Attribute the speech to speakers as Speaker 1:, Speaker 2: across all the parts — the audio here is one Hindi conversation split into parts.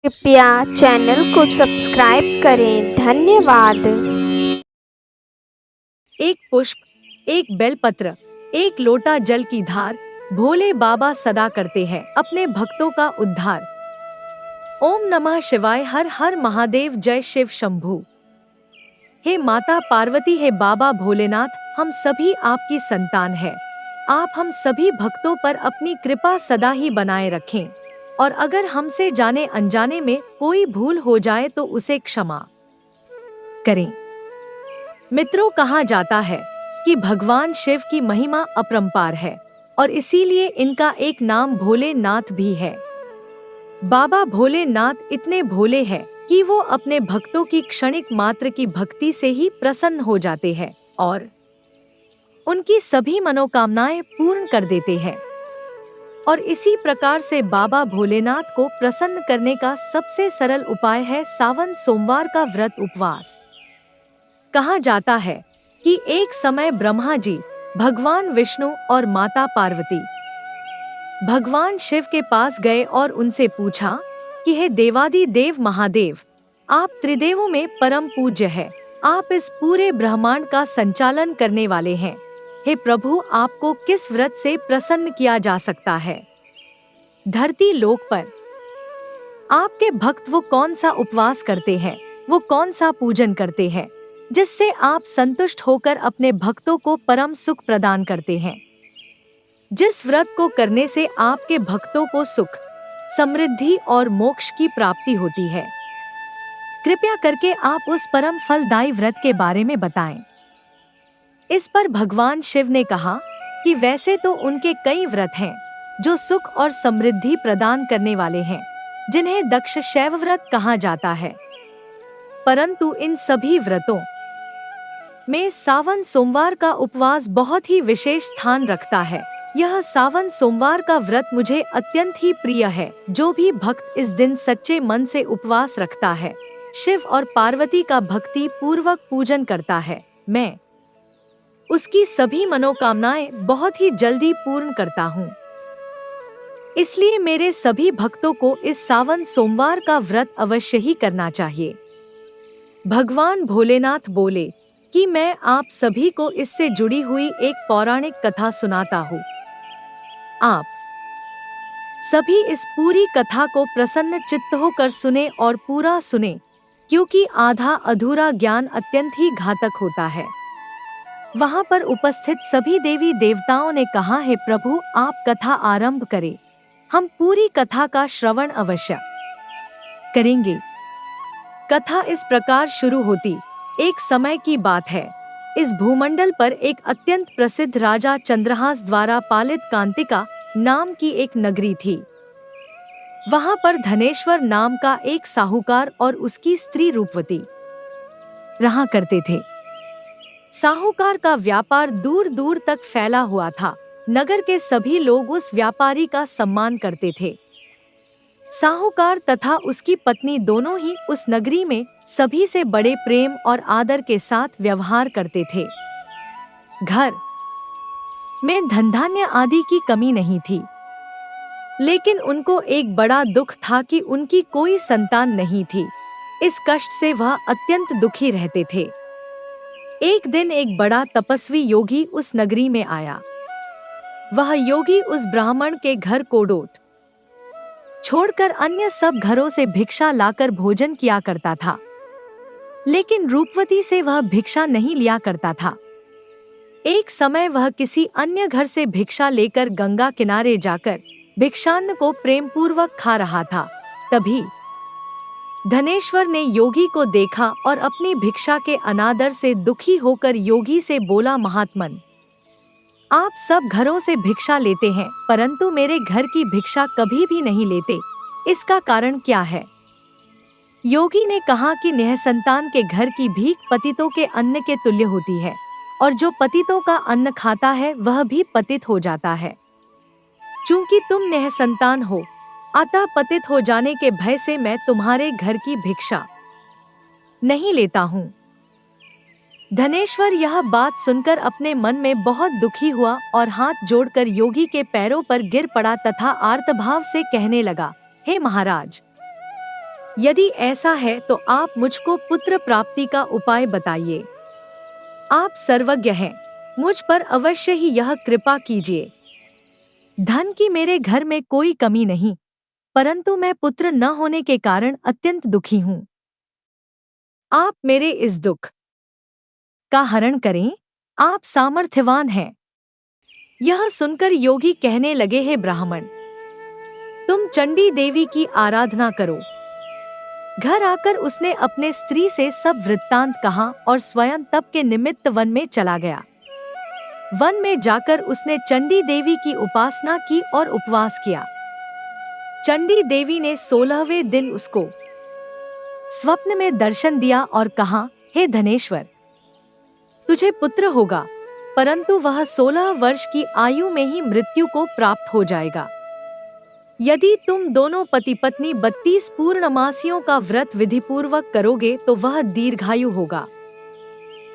Speaker 1: कृपया चैनल को सब्सक्राइब करें। धन्यवाद।
Speaker 2: एक पुष्प, एक बेलपत्र, एक लोटा जल की धार, भोले बाबा सदा करते हैं अपने भक्तों का उद्धार। ओम नमः शिवाय, हर हर महादेव, जय शिव शंभू। हे माता पार्वती, हे बाबा भोलेनाथ, हम सभी आपकी संतान हैं। आप हम सभी भक्तों पर अपनी कृपा सदा ही बनाए रखें, और अगर हमसे जाने अनजाने में कोई भूल हो जाए तो उसे क्षमा करें। मित्रों, कहा जाता है कि भगवान शिव की महिमा अपरंपार है, और इसीलिए इनका एक नाम भोलेनाथ भी है। बाबा भोलेनाथ इतने भोले हैं कि वो अपने भक्तों की क्षणिक मात्र की भक्ति से ही प्रसन्न हो जाते हैं और उनकी सभी मनोकामनाएं पूर्ण कर देते हैं। और इसी प्रकार से बाबा भोलेनाथ को प्रसन्न करने का सबसे सरल उपाय है सावन सोमवार का व्रत उपवास। कहा जाता है कि एक समय ब्रह्मा जी, भगवान विष्णु और माता पार्वती भगवान शिव के पास गए और उनसे पूछा कि हे देवादि देव महादेव, आप त्रिदेवों में परम पूज्य है, आप इस पूरे ब्रह्मांड का संचालन करने वाले हैं। हे प्रभु, आपको किस व्रत से प्रसन्न किया जा सकता है? धरती लोक पर आपके भक्त वो कौन सा उपवास करते हैं, वो कौन सा पूजन करते हैं जिससे आप संतुष्ट होकर अपने भक्तों को परम सुख प्रदान करते हैं? जिस व्रत को करने से आपके भक्तों को सुख, समृद्धि और मोक्ष की प्राप्ति होती है। कृपया करके आप उस परम फलदायी व्रत के बारे में बताएं। इस पर भगवान शिव ने कहा कि वैसे तो उनके कई व्रत हैं जो सुख और समृद्धि प्रदान करने वाले हैं, जिन्हें दक्ष शैव व्रत कहा जाता है, परंतु इन सभी व्रतों में सावन सोमवार का उपवास बहुत ही विशेष स्थान रखता है। यह सावन सोमवार का व्रत मुझे अत्यंत ही प्रिय है। जो भी भक्त इस दिन सच्चे मन से उपवास रखता है, शिव और पार्वती का भक्ति पूर्वक पूजन करता है, मैं उसकी सभी मनोकामनाएं बहुत ही जल्दी पूर्ण करता हूँ। इसलिए मेरे सभी भक्तों को इस सावन सोमवार का व्रत अवश्य ही करना चाहिए। भगवान भोलेनाथ बोले कि मैं आप सभी को इससे जुड़ी हुई एक पौराणिक कथा सुनाता हूँ। आप सभी इस पूरी कथा को प्रसन्न चित्त होकर सुने और पूरा सुने, क्योंकि आधा अधूरा ज्ञान अत्यंत ही घातक होता है। वहां पर उपस्थित सभी देवी देवताओं ने कहा, हे प्रभु, आप कथा आरंभ करें, हम पूरी कथा का श्रवण अवश्य करेंगे। कथा इस प्रकार शुरू होती। एक समय की बात है, इस भूमंडल पर एक अत्यंत प्रसिद्ध राजा चंद्रहास द्वारा पालित कांतिका नाम की एक नगरी थी। वहां पर धनेश्वर नाम का एक साहूकार और उसकी स्त्री रूपवती रहा करते थे। साहूकार का व्यापार दूर दूर तक फैला हुआ था। नगर के सभी लोग उस व्यापारी का सम्मान करते थे। साहूकार तथा उसकी पत्नी दोनों ही उस नगरी में सभी से बड़े प्रेम और आदर के साथ व्यवहार करते थे। घर में धन धान्य आदि की कमी नहीं थी, लेकिन उनको एक बड़ा दुख था कि उनकी कोई संतान नहीं थी। इस कष्ट से वह अत्यंत दुखी रहते थे। एक दिन एक बड़ा तपस्वी योगी उस नगरी में आया। वह योगी उस ब्राह्मण के घर कोडोट छोड़कर अन्य सब घरों से भिक्षा लाकर भोजन किया करता था, लेकिन रूपवती से वह भिक्षा नहीं लिया करता था। एक समय वह किसी अन्य घर से भिक्षा लेकर गंगा किनारे जाकर भिक्षान्न को प्रेम पूर्वक खा रहा था। तभी धनेश्वर ने योगी को देखा और अपनी भिक्षा के अनादर से दुखी होकर योगी से बोला, महात्मन, आप सब घरों से भिक्षा लेते हैं, परंतु मेरे घर की भिक्षा कभी भी नहीं लेते, इसका कारण क्या है? योगी ने कहा कि निःसंतान के घर की भीख पतितों के अन्न के तुल्य होती है, और जो पतितों का अन्न खाता है वह भी पतित हो जाता है। चूंकि तुम निःसंतान हो, अतः पतित हो जाने के भय से मैं तुम्हारे घर की भिक्षा नहीं लेता हूँ। धनेश्वर यह बात सुनकर अपने मन में बहुत दुखी हुआ और हाथ जोड़कर योगी के पैरों पर गिर पड़ा तथा आर्तभाव से कहने लगा, हे महाराज, यदि ऐसा है तो आप मुझको पुत्र प्राप्ति का उपाय बताइए। आप सर्वज्ञ हैं, मुझ पर अवश्य ही यह कृपा कीजिए। धन की मेरे घर में कोई कमी नहीं, परंतु मैं पुत्र न होने के कारण अत्यंत दुखी हूँ। आप मेरे इस दुख का हरण करें, आप सामर्थ्यवान हैं। यह सुनकर योगी कहने लगे, हे ब्राह्मण, तुम चंडी देवी की आराधना करो। घर आकर उसने अपने स्त्री से सब वृत्तांत कहा और स्वयं तप के निमित्त वन में चला गया। वन में जाकर उसने चंडी देवी की उपासना की और उपवास किया। चंडी देवी ने 16वें दिन उसको स्वप्न में दर्शन दिया और कहा, हे धनेश्वर, तुझे पुत्र होगा, परंतु वह 16 वर्ष की आयु में ही मृत्यु को प्राप्त हो जाएगा। यदि तुम दोनों पति पत्नी 32 पूर्णमासियों का व्रत विधिपूर्वक करोगे तो वह दीर्घायु होगा।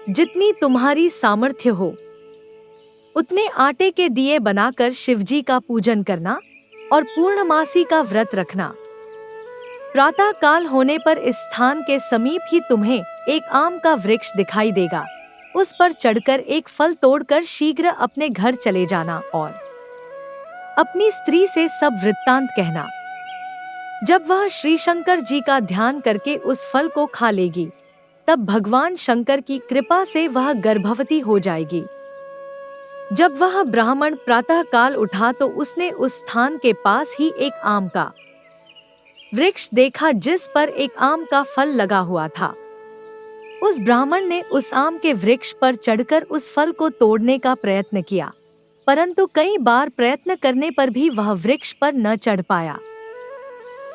Speaker 2: जितनी तुम्हारी सामर्थ्य हो उतने आटे के दिए बनाकर शिवजी का पूजन करना और पूर्णमासी का व्रत रखना। प्रातः काल होने पर इस स्थान के समीप ही तुम्हें एक आम का वृक्ष दिखाई देगा। उस पर चढ़कर एक फल तोड़कर शीघ्र अपने घर चले जाना और अपनी स्त्री से सब वृत्तांत कहना। जब वह श्री शंकर जी का ध्यान करके उस फल को खा लेगी, तब भगवान शंकर की कृपा से वह गर्भवती हो जाएगी। जब वह ब्राह्मण प्रातः काल उठा तो उसने उस स्थान के पास ही एक आम का वृक्ष देखा जिस पर एक आम का फल लगा हुआ था। उस ब्राह्मण ने उस आम के वृक्ष पर चढ़कर उस फल को तोड़ने का प्रयत्न किया, परंतु कई बार प्रयत्न करने पर भी वह वृक्ष पर न चढ़ पाया।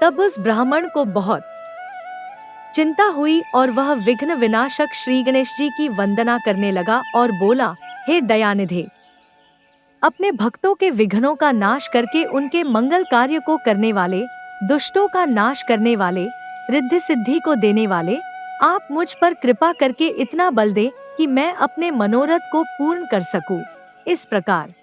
Speaker 2: तब उस ब्राह्मण को बहुत चिंता हुई और वह विघ्न विनाशक श्री गणेश जी की वंदना करने लगा और बोला, हे दयानिधे, अपने भक्तों के विघ्नों का नाश करके उनके मंगल कार्य को करने वाले, दुष्टों का नाश करने वाले, रिद्धि सिद्धि को देने वाले, आप मुझ पर कृपा करके इतना बल दे कि मैं अपने मनोरथ को पूर्ण कर सकूं। इस प्रकार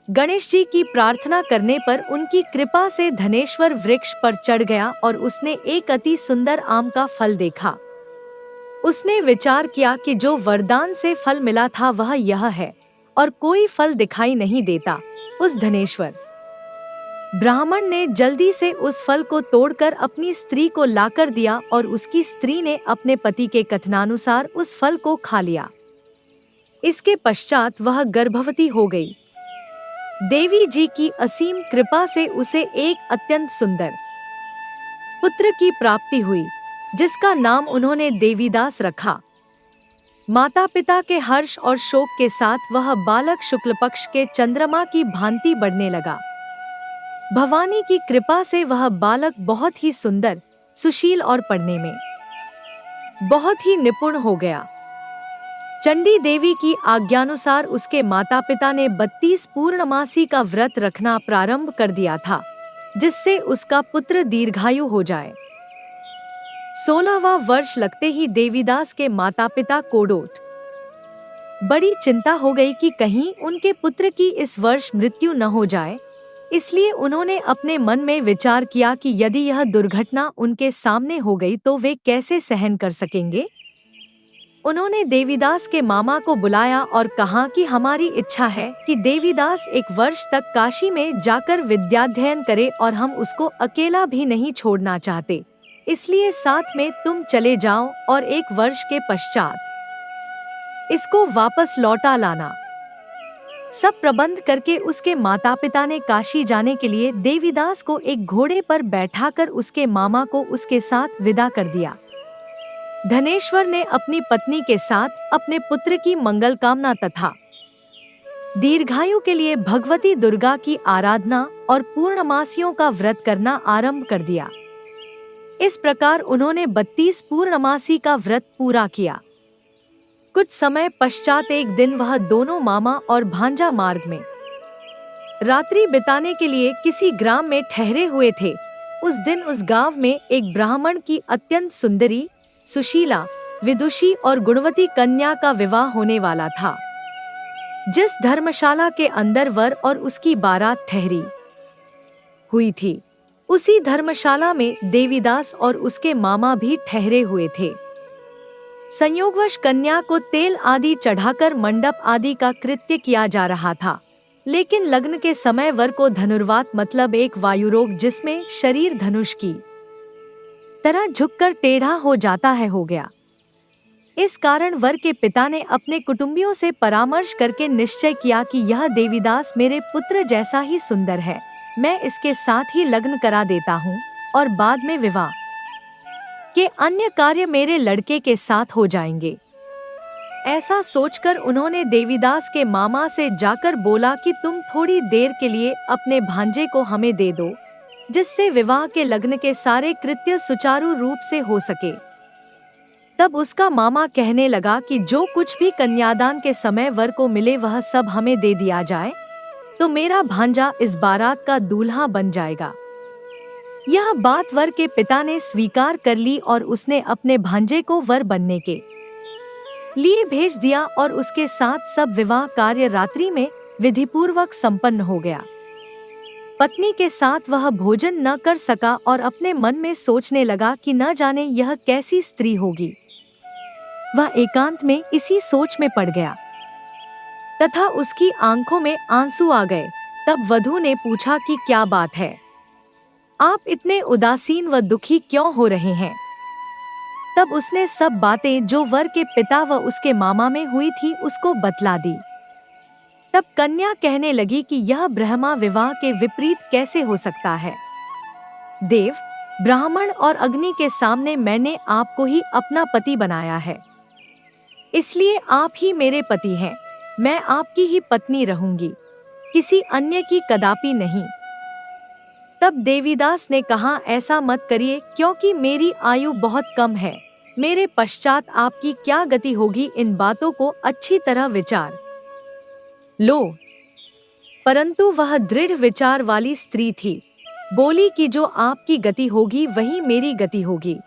Speaker 2: गणेश जी की प्रार्थना करने पर उनकी कृपा से धनेश्वर वृक्ष पर चढ़ गया और उसने एक अति सुंदर आम का फल देखा। उसने विचार किया कि जो वरदान से फल मिला था वह यह है और कोई फल दिखाई नहीं देता। उस धनेश्वर ब्राह्मण ने जल्दी से उस फल को तोड़कर अपनी स्त्री को लाकर दिया और उसकी स्त्री ने अपने पति के कथनानुसार उस फल को खा लिया। इसके पश्चात वह गर्भवती हो गई। देवी जी की असीम कृपा से उसे एक अत्यंत सुंदर पुत्र की प्राप्ति हुई, जिसका नाम उन्होंने देवीदास रखा। माता पिता के हर्ष और शोक के साथ वह बालक शुक्ल पक्ष के चंद्रमा की भांति बढ़ने लगा। भवानी की कृपा से वह बालक बहुत ही सुंदर, सुशील और पढ़ने में बहुत ही निपुण हो गया। चंडी देवी की आज्ञानुसार उसके माता पिता ने 32 पूर्णमासी का व्रत रखना प्रारंभ कर दिया था, जिससे उसका पुत्र दीर्घायु हो जाए। 16वां वर्ष लगते ही देवीदास के माता पिता कोडोट बड़ी चिंता हो गई कि कहीं उनके पुत्र की इस वर्ष मृत्यु न हो जाए। इसलिए उन्होंने अपने मन में विचार किया कि यदि यह दुर्घटना उनके सामने हो गई तो वे कैसे सहन कर सकेंगे। उन्होंने देवीदास के मामा को बुलाया और कहा कि हमारी इच्छा है कि देवीदास 1 वर्ष तक काशी में जाकर विद्याध्ययन करे और हम उसको अकेला भी नहीं छोड़ना चाहते, इसलिए साथ में तुम चले जाओ और 1 वर्ष के पश्चात इसको वापस लौटा लाना। सब प्रबंध करके उसके माता पिता ने काशी जाने के लिए देवीदास को एक घोड़े पर बैठाकर उसके मामा को उसके साथ विदा कर दिया। धनेश्वर ने अपनी पत्नी के साथ अपने पुत्र की मंगल कामना तथा दीर्घायु के लिए भगवती दुर्गा की आराधना और पूर्णमासियों का व्रत करना आरंभ कर दिया। इस प्रकार उन्होंने 32 पूर्णमासी का व्रत पूरा किया। कुछ समय पश्चात एक दिन वह दोनों मामा और भांजा मार्ग में रात्रि बिताने के लिए किसी ग्राम में ठहरे हुए थे। उस दिन उस गांव में एक ब्राह्मण की अत्यंत सुंदरी, सुशीला, विदुषी और गुणवती कन्या का विवाह होने वाला था। जिस धर्मशाला के अंदर वर और उसकी बारात ठहरी हुई थी, उसी धर्मशाला में देवीदास और उसके मामा भी ठहरे हुए थे। संयोगवश कन्या को तेल आदि चढ़ाकर मंडप आदि का कृत्य किया जा रहा था, लेकिन लग्न के समय वर को धनुर्वात मतलब एक वायुरोग जिसमें शरीर धनुष की तरह झुककर टेढ़ा हो जाता है हो गया। इस कारण वर के पिता ने अपने कुटुंबियों से परामर्श करके निश्चय किया कि यह देवीदास मेरे पुत्र जैसा ही सुंदर है, मैं इसके साथ ही लग्न करा देता हूँ और बाद में विवाह के अन्य कार्य मेरे लड़के के साथ हो जाएंगे। ऐसा सोचकर उन्होंने देवीदास के मामा से जाकर बोला कि तुम थोड़ी देर के लिए अपने भांजे को हमें दे दो, जिससे विवाह के लग्न के सारे कृत्य सुचारू रूप से हो सके। तब उसका मामा कहने लगा कि जो कुछ भी कन्यादान के समय वर को मिले वह सब हमें दे दिया जाए, तो मेरा भांजा इस बारात का दूल्हा बन जाएगा। यह बात वर के पिता ने स्वीकार कर ली और उसने अपने भांजे को वर बनने के लिए भेज दिया और उसके साथ सब विवाह कार्य रात्रि में विधिपूर्वक संपन्न हो गया। पत्नी के साथ वह भोजन न कर सका और अपने मन में सोचने लगा कि न जाने यह कैसी स्त्री होगी। वह एकांत में इसी सोच में पड़ गया तथा उसकी आंखों में आंसू आ गए। तब वधू ने पूछा कि क्या बात है, आप इतने उदासीन व दुखी क्यों हो रहे हैं? तब उसने सब बातें जो वर के पिता व उसके मामा में हुई थी उसको बतला दी। तब कन्या कहने लगी कि यह ब्रह्मा विवाह के विपरीत कैसे हो सकता है? देव, ब्राह्मण और अग्नि के सामने मैंने आपको ही अपना पति बनाया है, इसलिए आप ही मेरे पति हैं। मैं आपकी ही पत्नी रहूंगी, किसी अन्य की कदापि नहीं। तब देवीदास ने कहा, ऐसा मत करिए, क्योंकि मेरी आयु बहुत कम है। मेरे पश्चात आपकी क्या गति होगी, इन बातों को अच्छी तरह विचार लो। परंतु वह दृढ़ विचार वाली स्त्री थी, बोली कि जो आपकी गति होगी वही मेरी गति होगी।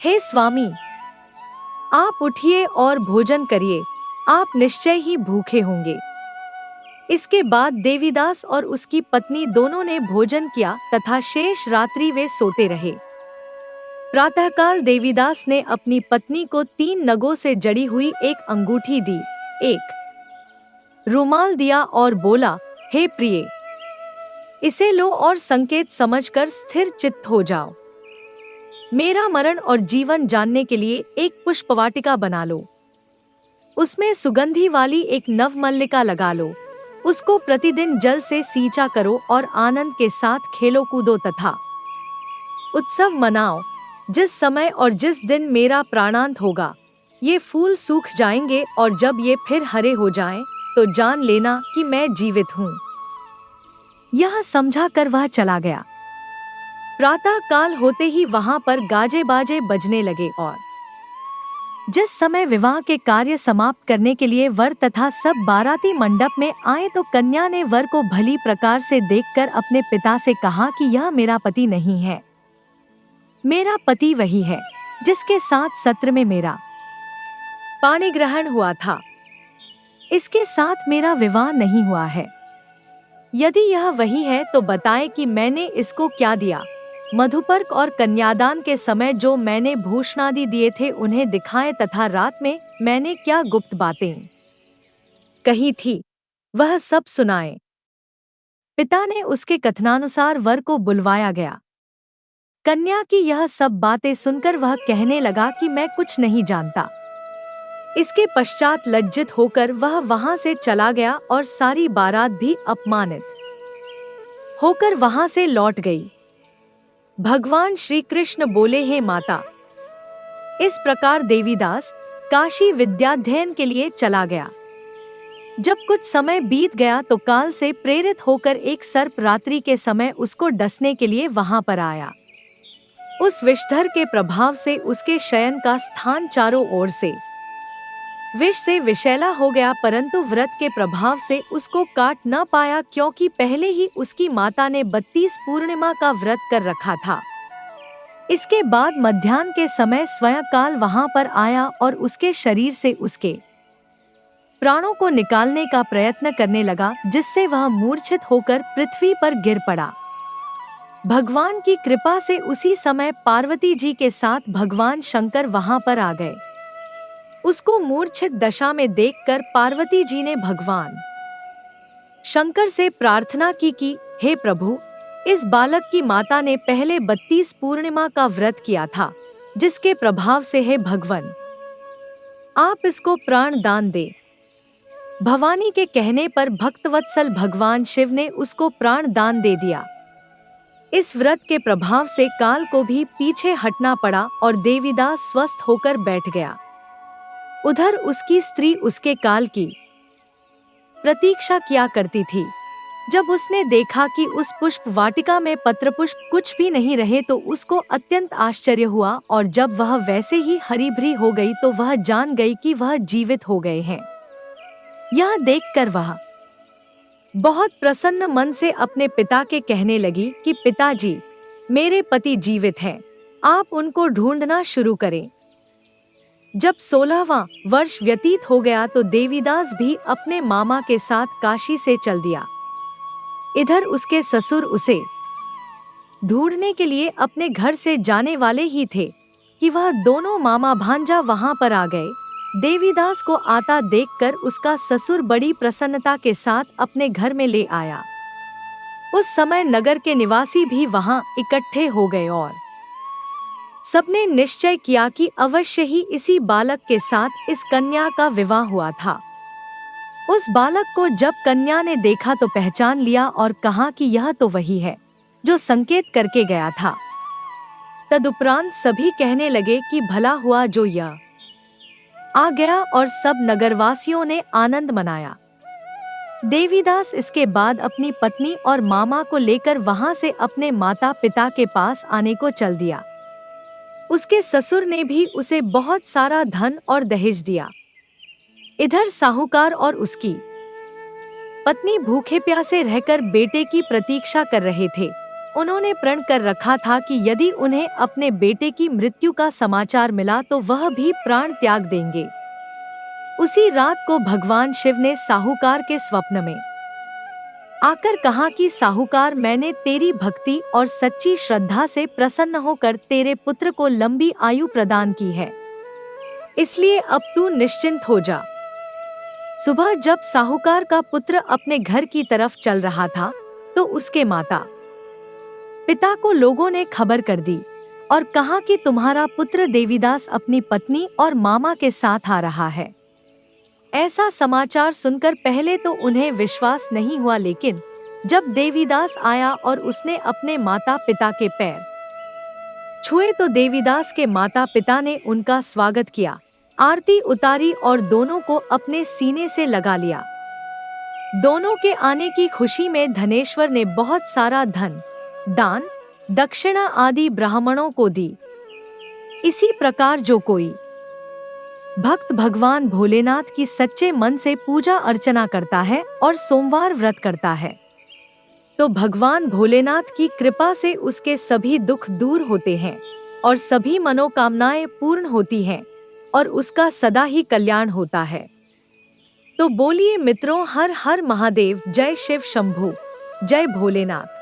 Speaker 2: हे स्वामी, आप उठिए और भोजन करिए, आप निश्चय ही भूखे होंगे। इसके बाद देवीदास और उसकी पत्नी दोनों ने भोजन किया तथा शेष रात्रि वे सोते रहे। प्रातःकाल देवीदास ने अपनी पत्नी को 3 नगों से जड़ी हुई एक अंगूठी दी, एक रुमाल दिया और बोला, हे प्रिय, इसे लो और संकेत समझकर स्थिर चित्त हो जाओ। मेरा मरण और जीवन जानने के लिए एक पुष्पवाटिका बना लो, उसमें सुगंधी वाली एक नवमल्लिका लगा लो, उसको प्रतिदिन जल से सींचा करो और आनंद के साथ खेलो कूदो तथा उत्सव मनाओ। जिस समय और जिस दिन मेरा प्राणांत होगा, ये फूल सूख जाएंगे और जब ये फिर हरे हो जाएं, तो जान लेना कि मैं जीवित हूँ। यह समझा कर वह चला गया। प्रातः काल होते ही वहां पर गाजे बाजे बजने लगे और जिस समय विवाह के कार्य समाप्त करने के लिए वर तथा सब बाराती मंडप में आए, तो कन्या ने वर को भली प्रकार से देखकर अपने पिता से कहा कि यह मेरा पति नहीं है, मेरा पति वही है जिसके साथ सत्र में मेरा पाणी ग्रहण हुआ था, इसके साथ मेरा विवाह नहीं हुआ है। यदि यह वही है तो बताए कि मैंने इसको क्या दिया। मधुपर्क और कन्यादान के समय जो मैंने भूषणादि दिए थे उन्हें दिखाएं तथा रात में मैंने क्या गुप्त बातें कही थी वह सब सुनाए। पिता ने उसके कथनानुसार वर को बुलवाया गया। कन्या की यह सब बातें सुनकर वह कहने लगा कि मैं कुछ नहीं जानता। इसके पश्चात लज्जित होकर वह वहां से चला गया और सारी बारात भी अपमानित होकर वहां से लौट गई। भगवान श्री कृष्ण बोले, हे माता। इस प्रकार देवीदास काशी विद्याध्ययन के लिए चला गया। जब कुछ समय बीत गया तो काल से प्रेरित होकर एक सर्प रात्रि के समय उसको डसने के लिए वहां पर आया। उस विषधर के प्रभाव से उसके शयन का स्थान चारों ओर से विष से विषैला हो गया, परंतु व्रत के प्रभाव से उसको काट न पाया, क्योंकि पहले ही उसकी माता ने 32 पूर्णिमा का व्रत कर रखा था। इसके बाद मध्याह्न के समय स्वयं काल वहां पर आया और उसके शरीर से उसके प्राणों को निकालने का प्रयत्न करने लगा, जिससे वह मूर्छित होकर पृथ्वी पर गिर पड़ा। भगवान की कृपा से उसी समय पार्वती जी के साथ भगवान शंकर वहां पर आ गए। उसको मूर्छित दशा में देखकर पार्वती जी ने भगवान शंकर से प्रार्थना की कि हे प्रभु, इस बालक की माता ने पहले 32 पूर्णिमा का व्रत किया था, जिसके प्रभाव से हे भगवान आप इसको प्राण दान दे। भवानी के कहने पर भक्तवत्सल भगवान शिव ने उसको प्राण दान दे दिया। इस व्रत के प्रभाव से काल को भी पीछे हटना पड़ा और देवीदास स्वस्थ होकर बैठ गया। उधर उसकी स्त्री उसके काल की प्रतीक्षा किया करती थी। जब उसने देखा कि उस पुष्प वाटिका में पत्र पुष्प कुछ भी नहीं रहे तो उसको अत्यंत आश्चर्य हुआ, और जब वह वैसे ही हरी भरी हो गई तो वह जान गई कि वह जीवित हो गए हैं। यह देखकर वह बहुत प्रसन्न मन से अपने पिता के कहने लगी कि पिताजी, मेरे पति जीवित हैं, आप उनको ढूंढना शुरू करें। जब 16वां वर्ष व्यतीत हो गया तो देवीदास भी अपने मामा के साथ काशी से चल दिया। इधर उसके ससुर उसे ढूंढने के लिए अपने घर से जाने वाले ही थे कि वह दोनों मामा भांजा वहां पर आ गए। देवीदास को आता देखकर उसका ससुर बड़ी प्रसन्नता के साथ अपने घर में ले आया। उस समय नगर के निवासी भी वहां इकट्ठे हो गए और सबने निश्चय किया कि अवश्य ही इसी बालक के साथ इस कन्या का विवाह हुआ था। उस बालक को जब कन्या ने देखा तो पहचान लिया और कहा कि यह तो वही है जो संकेत करके गया था। तदुपरांत सभी कहने लगे कि भला हुआ जो यह आ गया, और सब नगरवासियों ने आनंद मनाया। देवीदास इसके बाद अपनी पत्नी और मामा को लेकर वहां से अपने माता पिता के पास आने को चल दिया। उसके ससुर ने भी उसे बहुत सारा धन और दहेज दिया। इधर साहूकार और उसकी पत्नी भूखे प्यासे रहकर बेटे की प्रतीक्षा कर रहे थे। उन्होंने प्रण कर रखा था कि यदि उन्हें अपने बेटे की मृत्यु का समाचार मिला तो वह भी प्राण त्याग देंगे। उसी रात को भगवान शिव ने साहूकार के स्वप्न में आकर कहा कि साहूकार, मैंने तेरी भक्ति और सच्ची श्रद्धा से प्रसन्न होकर तेरे पुत्र को लंबी आयु प्रदान की है, इसलिए अब तू निश्चिंत हो जा। सुबह जब साहूकार का पुत्र अपने घर की तरफ चल रहा था तो उसके माता पिता को लोगों ने खबर कर दी और कहा कि तुम्हारा पुत्र देवीदास अपनी पत्नी और मामा के साथ आ रहा है। ऐसा समाचार सुनकर पहले तो उन्हें विश्वास नहीं हुआ, लेकिन जब देवीदास आया और उसने अपने माता पिता के पैर छुए तो देवीदास के माता पिता ने उनका स्वागत किया, आरती उतारी और दोनों को अपने सीने से लगा लिया। दोनों के आने की खुशी में धनेश्वर ने बहुत सारा धन, दान, दक्षिणा आदि ब्राह्मणों को दी। इसी प्रकार जो कोई भक्त भगवान भोलेनाथ की सच्चे मन से पूजा अर्चना करता है और सोमवार व्रत करता है तो भगवान भोलेनाथ की कृपा से उसके सभी दुख दूर होते हैं और सभी मनोकामनाएं पूर्ण होती हैं और उसका सदा ही कल्याण होता है। तो बोलिए मित्रों, हर हर महादेव, जय शिव शंभू, जय भोलेनाथ।